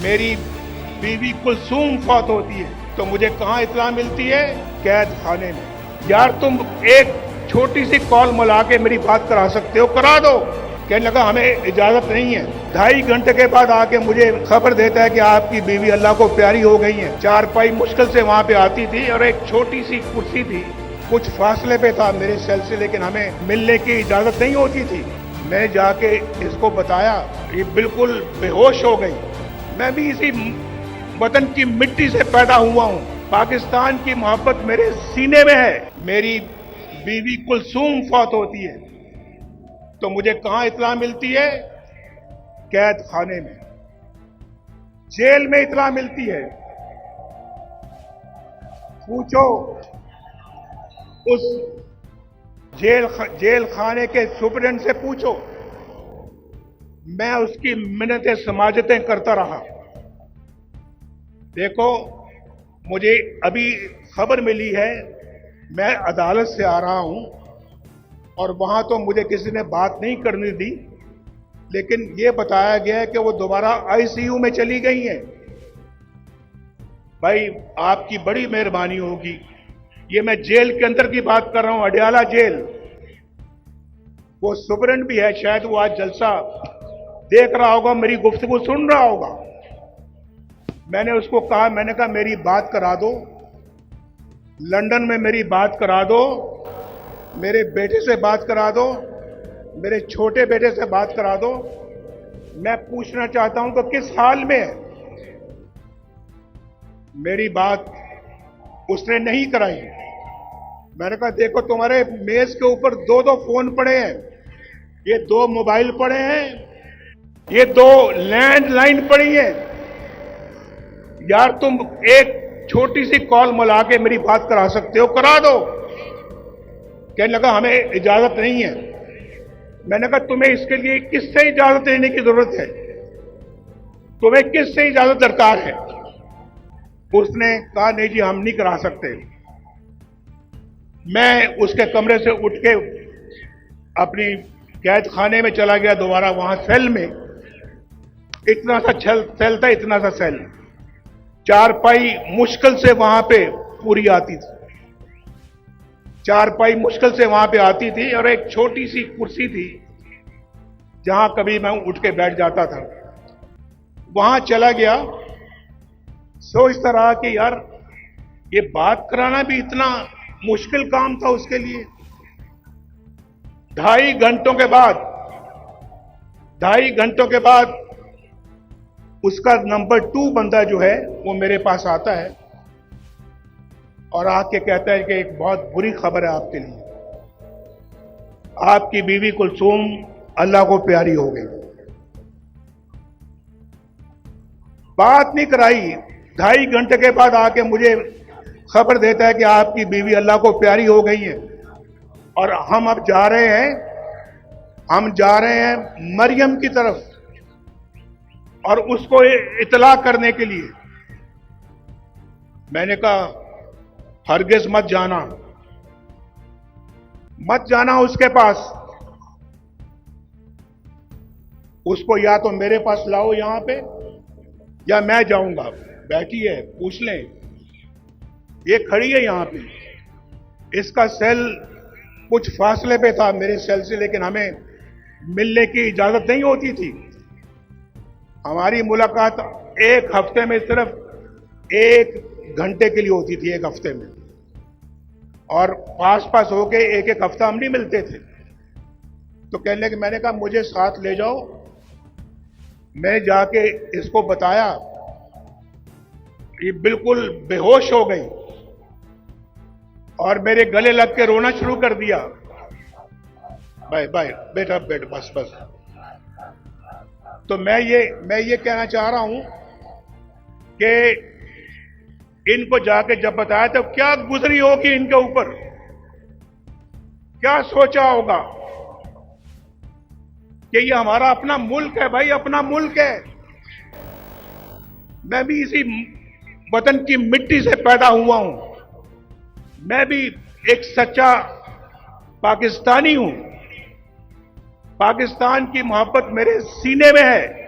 मेरी बीवी कुलसूम फौत होती है तो मुझे कहाँ इत्तला मिलती है? कैद खाने में। यार तुम एक छोटी सी कॉल मिला के मेरी बात करा सकते हो, करा दो। कहने लगा हमें इजाजत नहीं है। 2.5 घंटे के बाद आके मुझे खबर देता है कि आपकी बीवी अल्लाह को प्यारी हो गई है। चारपाई मुश्किल से वहां पे आती थी और एक छोटी सी कुर्सी थी, कुछ फासले पे था मेरे सेल से, लेकिन हमें मिलने की इजाजत नहीं होती थी। मैं जाके इसको बताया, ये बिल्कुल बेहोश हो गई। मैं भी इसी वतन की मिट्टी से पैदा हुआ हूँ, पाकिस्तान की मोहब्बत मेरे सीने में है। मेरी बीवी कुलसूम फौत होती है तो मुझे कहाँ इत्तला मिलती है? कैद खाने में, जेल में इत्तला मिलती है। पूछो उस जेल खाने के सुपरिटेंडेंट से पूछो। मैं उसकी मिन्नतें समाजतें करता रहा। देखो, मुझे अभी खबर मिली है, मैं अदालत से आ रहा हूं और वहां तो मुझे किसी ने बात नहीं करने दी, लेकिन यह बताया गया है कि वो दोबारा आईसीयू में चली गई हैं। भाई आपकी बड़ी मेहरबानी होगी। ये मैं जेल के अंदर की बात कर रहा हूं, अडयाला जेल। वो सुपरिटेंडेंट भी है, शायद वो आज जलसा देख रहा होगा, मेरी गुफ्तगू सुन रहा होगा। मैंने उसको कहा, मैंने कहा मेरी बात करा दो, लंदन में मेरी बात करा दो, मेरे बेटे से बात करा दो, मेरे छोटे बेटे से बात करा दो। मैं पूछना चाहता हूं कि किस हाल में है। मेरी बात उसने नहीं कराई। मैंने कहा देखो, तुम्हारे मेज के ऊपर 2-2 फोन पड़े हैं, ये 2 मोबाइल पड़े हैं, ये 2 लैंडलाइन पड़ी है। यार तुम एक छोटी सी कॉल मिला के मेरी बात करा सकते हो, करा दो। कहने लगा हमें इजाजत नहीं है। मैंने कहा तुम्हें इसके लिए किससे इजाजत लेने की जरूरत है? तुम्हें किससे इजाजत दरकार है? उसने कहा नहीं जी, हम नहीं करा सकते। मैं उसके कमरे से उठ के अपनी कैद खाने में चला गया दोबारा, वहां सेल में। इतना सा सेल था, इतना सा सेल। चारपाई मुश्किल से वहां पे पूरी आती थी, चारपाई मुश्किल से वहां पे आती थी और एक छोटी सी कुर्सी थी जहां कभी मैं उठ के बैठ जाता था। वहां चला गया, सोचता रहा कि यार ये बात कराना भी इतना मुश्किल काम था उसके लिए। 2.5 घंटों के बाद उसका नंबर 2 बंदा जो है वो मेरे पास आता है और आके कहता है कि एक बहुत बुरी खबर है आपके लिए, आपकी बीवी कुलसूम अल्लाह को प्यारी हो गई। बात नहीं कराई, 2.5 घंटे के बाद आके मुझे खबर देता है कि आपकी बीवी अल्लाह को प्यारी हो गई है और हम अब जा रहे हैं मरियम की तरफ और उसको इतला करने के लिए। मैंने कहा हरगिज मत जाना उसके पास। उसको या तो मेरे पास लाओ यहां पे, या मैं जाऊंगा। बैठी है, पूछ लें। ये खड़ी है यहां पे, इसका सेल कुछ फासले पे था मेरे सेल से, लेकिन हमें मिलने की इजाजत नहीं होती थी। हमारी मुलाकात एक हफ्ते में सिर्फ 1 घंटे के लिए होती थी, 1 हफ्ते में, और पास होके एक हफ्ता हम नहीं मिलते थे। तो कहने लगे, मैंने कहा मुझे साथ ले जाओ। मैं जाके इसको बताया, ये बिल्कुल बेहोश हो गई और मेरे गले लग के रोना शुरू कर दिया। बाय बेटा बैठ, बस। तो मैं ये कहना चाह रहा हूं कि इनको जाके जब बताया तो क्या गुजरी होगी इनके ऊपर, क्या सोचा होगा कि ये हमारा अपना मुल्क है। भाई अपना मुल्क है। मैं भी इसी वतन की मिट्टी से पैदा हुआ हूं, मैं भी एक सच्चा पाकिस्तानी हूं। पाकिस्तान की मोहब्बत मेरे सीने में है।